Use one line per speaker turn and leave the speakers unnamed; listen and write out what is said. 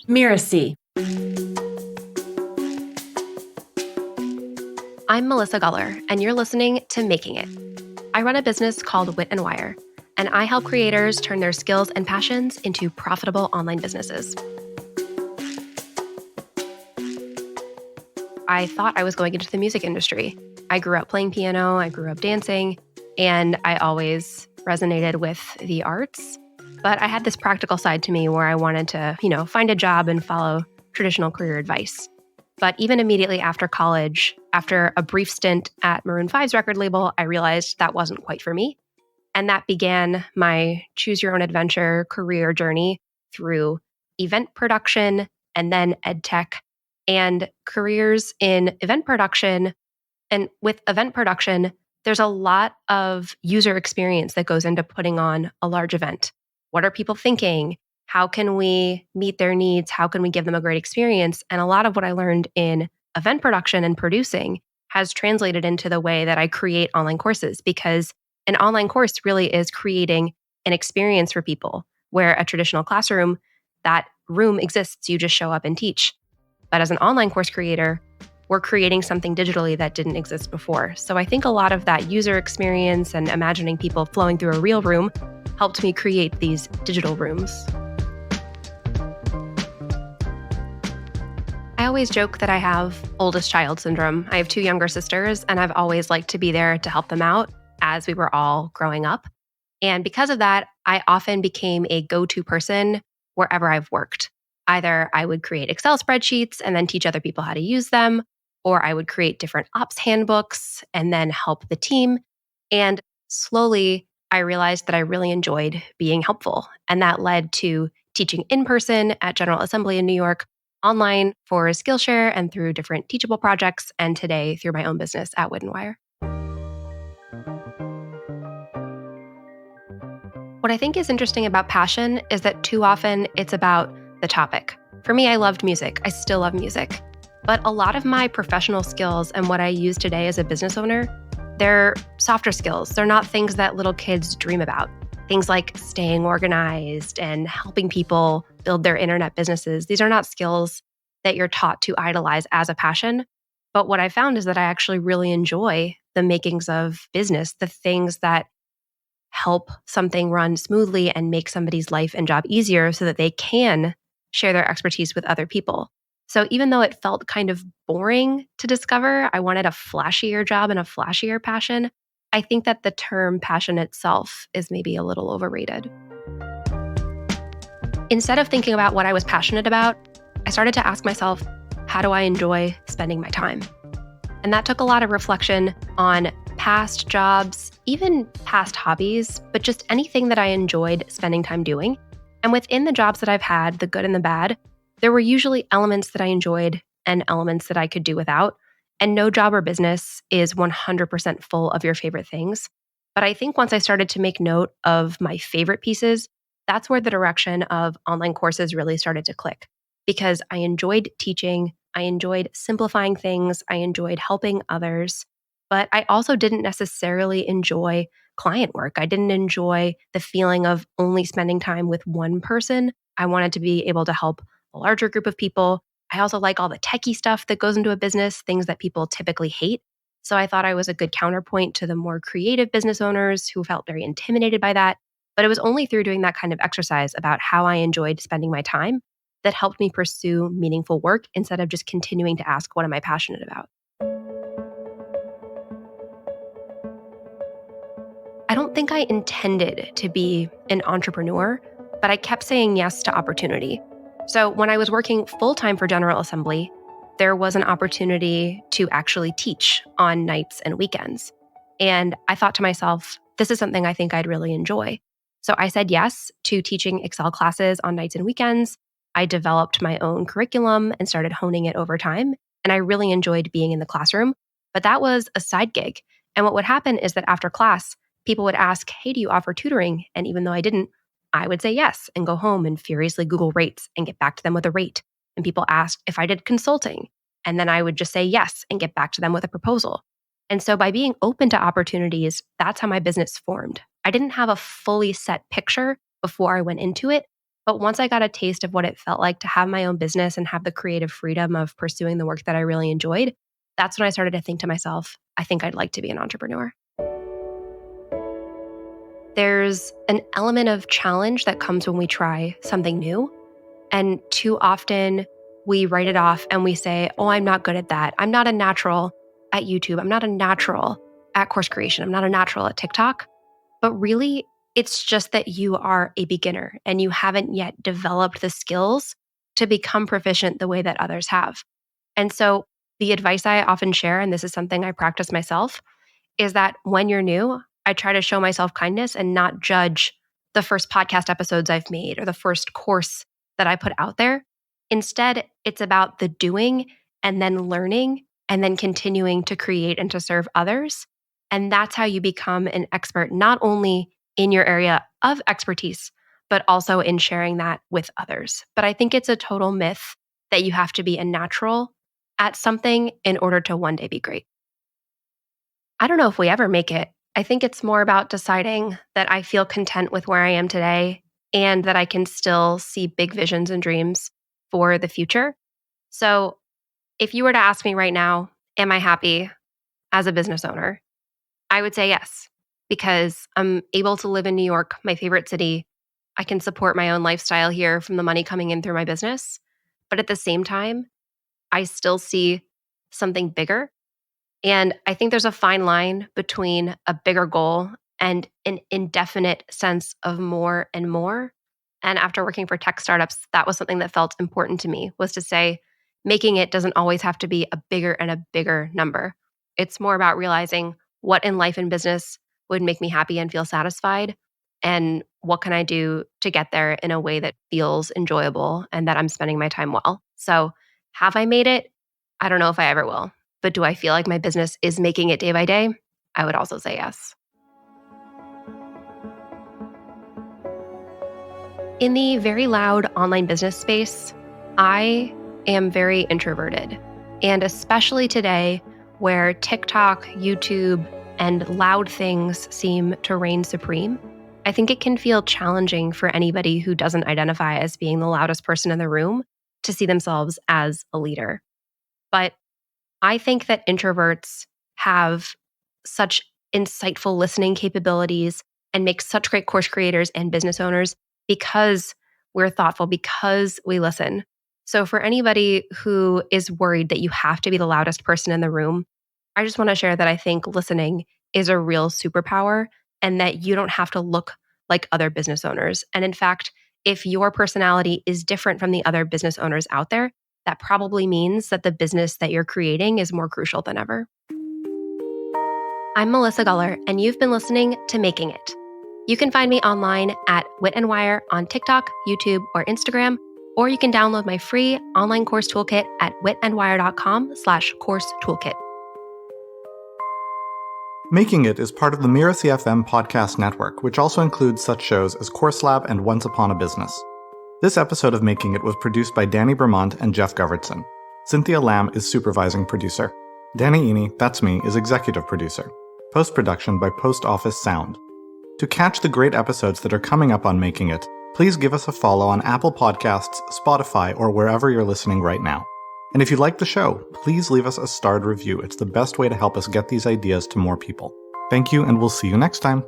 Mirasee.
I'm Melissa Guller, and you're listening to Making It. I run a business called Wit Wire, and I help creators turn their skills and passions into profitable online businesses. I thought I was going into the music industry. I grew up playing piano, I grew up dancing, and I always resonated with the arts. But I had this practical side to me where I wanted to, find a job and follow traditional career advice. But even immediately after college, after a brief stint at Maroon 5's record label, I realized that wasn't quite for me. And that began my choose your own adventure career journey through event production and then ed tech and careers in event production. And with event production, there's a lot of user experience that goes into putting on a large event. What are people thinking? How can we meet their needs? How can we give them a great experience? And a lot of what I learned in event production and producing has translated into the way that I create online courses, because an online course really is creating an experience for people where a traditional classroom, that room exists, you just show up and teach. But as an online course creator, we're creating something digitally that didn't exist before. So I think a lot of that user experience and imagining people flowing through a real room helped me create these digital rooms. I always joke that I have oldest child syndrome. I have 2 younger sisters, and I've always liked to be there to help them out as we were all growing up. And because of that, I often became a go-to person wherever I've worked. Either I would create Excel spreadsheets and then teach other people how to use them, or I would create different ops handbooks and then help the team. And slowly, I realized that I really enjoyed being helpful. And that led to teaching in person at General Assembly in New York, online for Skillshare and through different teachable projects, and today through my own business at Wit Wire. What I think is interesting about passion is that too often it's about the topic. For me, I loved music. I still love music. But a lot of my professional skills and what I use today as a business owner, they're softer skills. They're not things that little kids dream about. Things like staying organized and helping people build their internet businesses. These are not skills that you're taught to idolize as a passion. But what I found is that I actually really enjoy the makings of business, the things that help something run smoothly and make somebody's life and job easier so that they can share their expertise with other people. So even though it felt kind of boring to discover, I wanted a flashier job and a flashier passion, I think that the term passion itself is maybe a little overrated. Instead of thinking about what I was passionate about, I started to ask myself, how do I enjoy spending my time? And that took a lot of reflection on past jobs, even past hobbies, but just anything that I enjoyed spending time doing. And within the jobs that I've had, the good and the bad, there were usually elements that I enjoyed and elements that I could do without. And no job or business is 100% full of your favorite things. But I think once I started to make note of my favorite pieces, that's where the direction of online courses really started to click. Because I enjoyed teaching, I enjoyed simplifying things, I enjoyed helping others, but I also didn't necessarily enjoy client work. I didn't enjoy the feeling of only spending time with one person. I wanted to be able to help a larger group of people. I also like all the techie stuff that goes into a business, things that people typically hate. So I thought I was a good counterpoint to the more creative business owners who felt very intimidated by that. But it was only through doing that kind of exercise about how I enjoyed spending my time that helped me pursue meaningful work instead of just continuing to ask, what am I passionate about? I don't think I intended to be an entrepreneur, but I kept saying yes to opportunity. So when I was working full-time for General Assembly, there was an opportunity to actually teach on nights and weekends. And I thought to myself, this is something I think I'd really enjoy. So I said yes to teaching Excel classes on nights and weekends. I developed my own curriculum and started honing it over time. And I really enjoyed being in the classroom, but that was a side gig. And what would happen is that after class, people would ask, hey, do you offer tutoring? And even though I didn't, I would say yes and go home and furiously Google rates and get back to them with a rate. And people asked if I did consulting. And then I would just say yes and get back to them with a proposal. And so by being open to opportunities, that's how my business formed. I didn't have a fully set picture before I went into it, But once I got a taste of what it felt like to have my own business and have the creative freedom of pursuing the work that I really enjoyed, that's when I started to think to myself, I think I'd like to be an entrepreneur. There's an element of challenge that comes when we try something new. And too often we write it off and we say, oh, I'm not good at that. I'm not a natural at YouTube. I'm not a natural at course creation. I'm not a natural at TikTok. But really, it's just that you are a beginner and you haven't yet developed the skills to become proficient the way that others have. And so the advice I often share, and this is something I practice myself, is that when you're new, I try to show myself kindness and not judge the first podcast episodes I've made or the first course that I put out there. Instead, it's about the doing and then learning and then continuing to create and to serve others. And that's how you become an expert, not only in your area of expertise, but also in sharing that with others. But I think it's a total myth that you have to be a natural at something in order to one day be great. I don't know if we ever make it. I think it's more about deciding that I feel content with where I am today and that I can still see big visions and dreams for the future. So if you were to ask me right now, am I happy as a business owner? I would say yes, because I'm able to live in New York, my favorite city. I can support my own lifestyle here from the money coming in through my business. But at the same time, I still see something bigger. And I think there's a fine line between a bigger goal and an indefinite sense of more and more. And after working for tech startups, that was something that felt important to me, was to say, making it doesn't always have to be a bigger and a bigger number. It's more about realizing what in life and business would make me happy and feel satisfied, and what can I do to get there in a way that feels enjoyable and that I'm spending my time well. So have I made it? I don't know if I ever will. But do I feel like my business is making it day by day? I would also say yes. In the very loud online business space, I am very introverted. And especially today, where TikTok, YouTube, and loud things seem to reign supreme, I think it can feel challenging for anybody who doesn't identify as being the loudest person in the room to see themselves as a leader. But I think that introverts have such insightful listening capabilities and make such great course creators and business owners because we're thoughtful, because we listen. So for anybody who is worried that you have to be the loudest person in the room, I just want to share that I think listening is a real superpower and that you don't have to look like other business owners. And in fact, if your personality is different from the other business owners out there, that probably means that the business that you're creating is more crucial than ever. I'm Melissa Guller, and you've been listening to Making It. You can find me online at Wit Wire on TikTok, YouTube, or Instagram, or you can download my free online course toolkit at witandwire.com/course toolkit.
Making It is part of the Mirasee FM podcast network, which also includes such shows as Course Lab and Once Upon a Business. This episode of Making It was produced by Danny Bermant and Geoff Govertsen. Cynthia Lamb is supervising producer. Danny Eni, that's me, is executive producer. Post-production by Post Office Sound. To catch the great episodes that are coming up on Making It, please give us a follow on Apple Podcasts, Spotify, or wherever you're listening right now. And if you like the show, please leave us a starred review. It's the best way to help us get these ideas to more people. Thank you, and we'll see you next time.